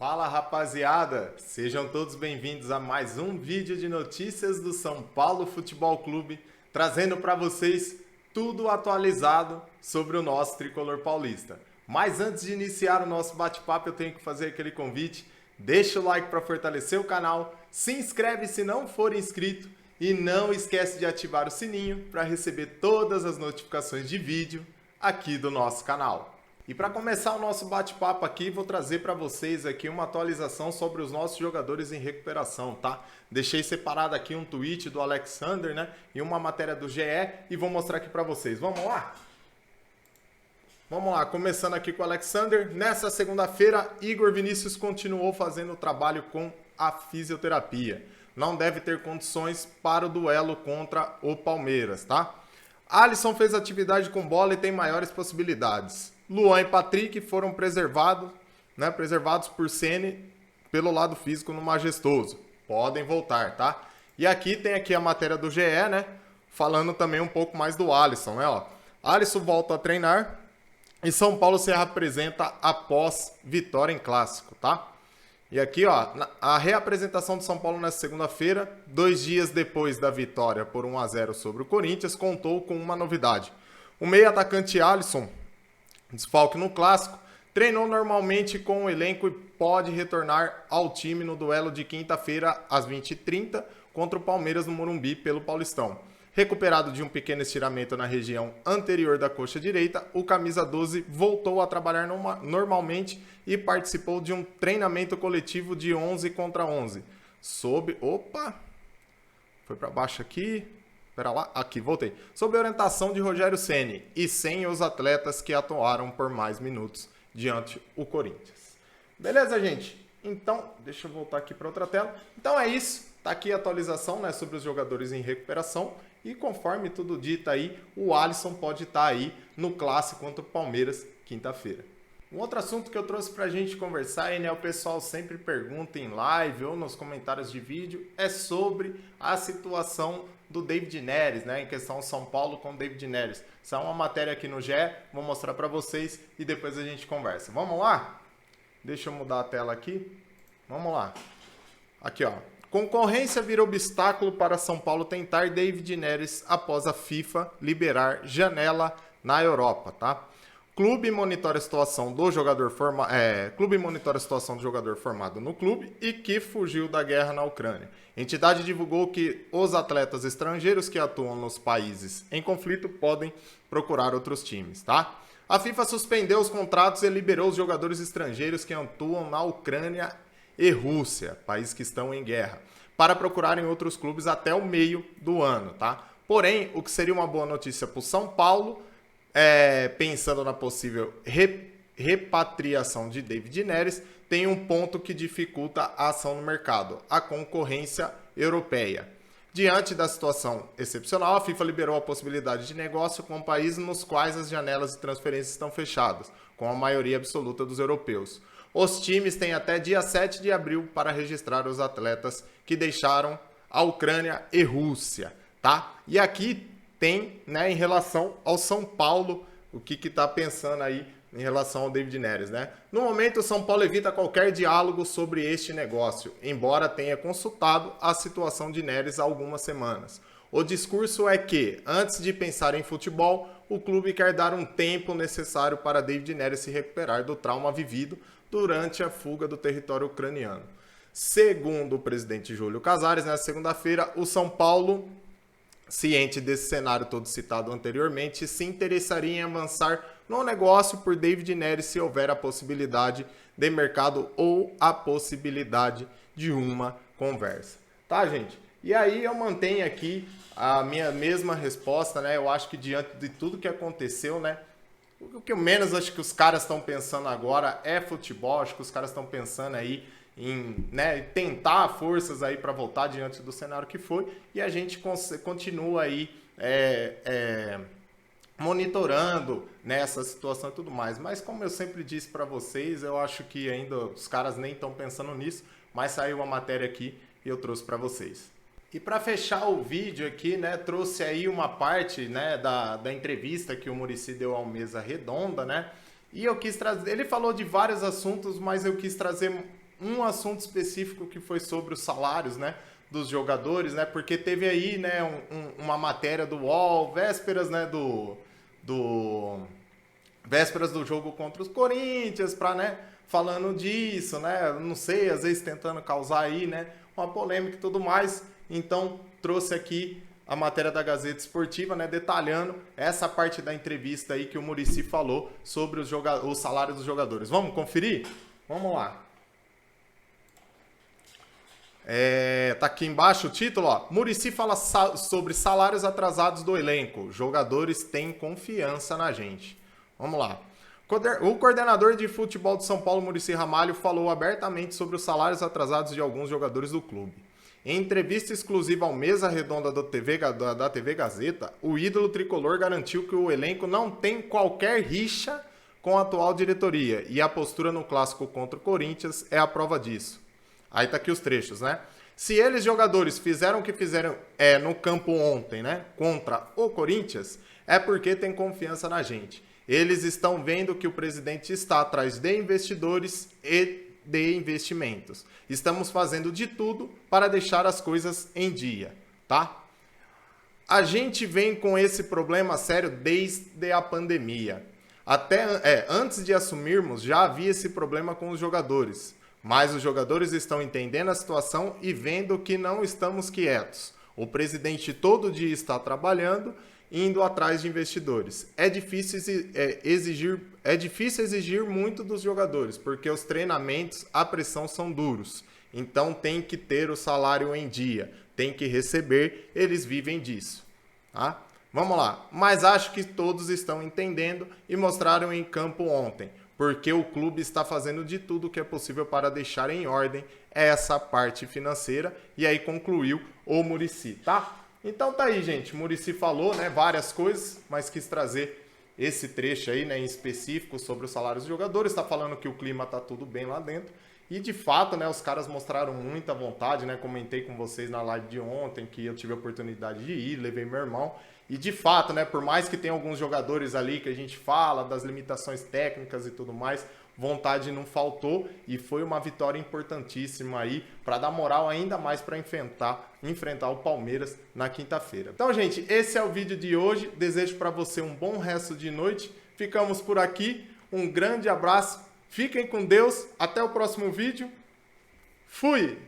Fala rapaziada, sejam todos bem-vindos a mais um vídeo de notícias do São Paulo Futebol Clube, trazendo para vocês tudo atualizado sobre o nosso tricolor paulista. Mas antes de iniciar o nosso bate-papo, eu tenho que fazer aquele convite, deixa o like para fortalecer o canal, se inscreve se não for inscrito e não esquece de ativar o sininho para receber todas as notificações de vídeo aqui do nosso canal. E para começar o nosso bate-papo aqui, vou trazer para vocês aqui uma atualização sobre os nossos jogadores em recuperação, tá? Deixei separado aqui um tweet do Alexander, né? E uma matéria do GE e vou mostrar aqui para vocês. Vamos lá? Vamos lá, começando aqui com o Alexander. Nessa segunda-feira, Igor Vinícius continuou fazendo o trabalho com a fisioterapia. Não deve ter condições para o duelo contra o Palmeiras, tá? Alisson fez atividade com bola e tem maiores possibilidades. Luan e Patrick foram preservados por Ceni pelo lado físico no Majestoso. Podem voltar, tá? E aqui tem a matéria do GE, né? Falando também um pouco mais do Alisson, né? Ó, Alisson volta a treinar e São Paulo se reapresenta após vitória em clássico, tá? E aqui, ó, a reapresentação do São Paulo nessa segunda-feira, 2 dias depois da vitória por 1-0 sobre o Corinthians, contou com uma novidade. O meio-atacante Alisson, desfalque no clássico, treinou normalmente com o elenco e pode retornar ao time no duelo de quinta-feira às 20h30 contra o Palmeiras no Morumbi pelo Paulistão. Recuperado de um pequeno estiramento na região anterior da coxa direita, o camisa 12 voltou a trabalhar normalmente e participou de um treinamento coletivo de 11 contra 11. Opa! Foi para baixo aqui. Pera lá, aqui, voltei. Sob a orientação de Rogério Ceni e sem os atletas que atuaram por mais minutos diante o Corinthians. Beleza, gente? Então, deixa eu voltar aqui para outra tela. Então é isso. Tá aqui a atualização, né, sobre os jogadores em recuperação. E conforme tudo dito aí, o Alisson pode estar aí no clássico contra o Palmeiras, quinta-feira. Um outro assunto que eu trouxe pra gente conversar aí, né, o pessoal sempre pergunta em live ou nos comentários de vídeo, é sobre a situação do David Neres, né, em questão São Paulo com o David Neres. Isso é uma matéria aqui no GE, vou mostrar pra vocês e depois a gente conversa. Vamos lá? Deixa eu mudar a tela aqui. Vamos lá. Aqui, ó. Concorrência vira obstáculo para São Paulo tentar David Neres após a FIFA liberar janela na Europa, tá? Clube monitora a situação do jogador formado no clube e que fugiu da guerra na Ucrânia. Entidade divulgou que os atletas estrangeiros que atuam nos países em conflito podem procurar outros times, tá? A FIFA suspendeu os contratos e liberou os jogadores estrangeiros que atuam na Ucrânia e Rússia, países que estão em guerra, para procurarem outros clubes até o meio do ano, tá? Porém, o que seria uma boa notícia para o São Paulo, pensando na possível repatriação de David Neres, tem um ponto que dificulta a ação no mercado, a concorrência europeia. Diante da situação excepcional, a FIFA liberou a possibilidade de negócio com países nos quais as janelas de transferência estão fechadas, com a maioria absoluta dos europeus. Os times têm até dia 7 de abril para registrar os atletas que deixaram a Ucrânia e Rússia, tá? E aqui tem, né, em relação ao São Paulo, o que está pensando aí em relação ao David Neres, né? No momento, o São Paulo evita qualquer diálogo sobre este negócio, embora tenha consultado a situação de Neres há algumas semanas. O discurso é que, antes de pensar em futebol, o clube quer dar um tempo necessário para David Neres se recuperar do trauma vivido durante a fuga do território ucraniano. Segundo o presidente Júlio Casares, na segunda-feira, o São Paulo, ciente desse cenário todo citado anteriormente, se interessaria em avançar no negócio por David Neres se houver a possibilidade de mercado ou a possibilidade de uma conversa. Tá, gente? E aí eu mantenho aqui a minha mesma resposta, né? Eu acho que diante de tudo que aconteceu, né? O que eu menos acho que os caras estão pensando agora é futebol. Acho que os caras estão pensando aí em, né, tentar forças aí para voltar diante do cenário que foi. E a gente continua aí monitorando nessa situação e tudo mais. Mas como eu sempre disse para vocês, eu acho que ainda os caras nem estão pensando nisso. Mas saiu uma matéria aqui e eu trouxe para vocês. E para fechar o vídeo aqui, né, trouxe aí uma parte, né, da entrevista que o Muricy deu ao Mesa Redonda, né? E eu quis trazer, ele falou de vários assuntos, mas eu quis trazer um assunto específico que foi sobre os salários, né, dos jogadores, né, porque teve aí, né, uma matéria do UOL, vésperas, né, vésperas do jogo contra os Corinthians, né, falando disso, né, não sei, às vezes tentando causar aí, né, uma polêmica e tudo mais. Então, trouxe aqui a matéria da Gazeta Esportiva, né, detalhando essa parte da entrevista aí que o Muricy falou sobre os salários dos jogadores. Vamos conferir? Vamos lá. Tá aqui embaixo o título, ó. Muricy fala sobre salários atrasados do elenco. Jogadores têm confiança na gente. Vamos lá. O coordenador de futebol de São Paulo, Muricy Ramalho, falou abertamente sobre os salários atrasados de alguns jogadores do clube. Em entrevista exclusiva ao Mesa Redonda da TV Gazeta, o ídolo tricolor garantiu que o elenco não tem qualquer rixa com a atual diretoria e a postura no clássico contra o Corinthians é a prova disso. Aí tá aqui os trechos, né? Se eles, jogadores, fizeram o que fizeram no campo ontem, né, contra o Corinthians, é porque tem confiança na gente. Eles estão vendo que o presidente está atrás de investidores e de investimentos. Estamos fazendo de tudo para deixar as coisas em dia, tá? A gente vem com esse problema sério desde a pandemia. Antes de assumirmos, já havia esse problema com os jogadores. Mas os jogadores estão entendendo a situação e vendo que não estamos quietos. O presidente todo dia está trabalhando, indo atrás de investidores. É difícil exigir muito dos jogadores, porque os treinamentos, a pressão são duros. Então tem que ter o salário em dia, tem que receber, eles vivem disso. Tá? Vamos lá. Mas acho que todos estão entendendo e mostraram em campo ontem, porque o clube está fazendo de tudo que é possível para deixar em ordem essa parte financeira. E aí concluiu o Muricy, tá? Então tá aí, gente. O Muricy falou, né, várias coisas, mas quis trazer esse trecho aí, né, em específico sobre os salários dos jogadores. Está falando que o clima tá tudo bem lá dentro. E de fato, né, os caras mostraram muita vontade, né? Comentei com vocês na live de ontem que eu tive a oportunidade de ir, levei meu irmão. E de fato, né, por mais que tenha alguns jogadores ali que a gente fala das limitações técnicas e tudo mais, vontade não faltou e foi uma vitória importantíssima aí para dar moral ainda mais para enfrentar o Palmeiras na quinta-feira. Então, gente, esse é o vídeo de hoje. Desejo para você um bom resto de noite. Ficamos por aqui. Um grande abraço. Fiquem com Deus. Até o próximo vídeo. Fui!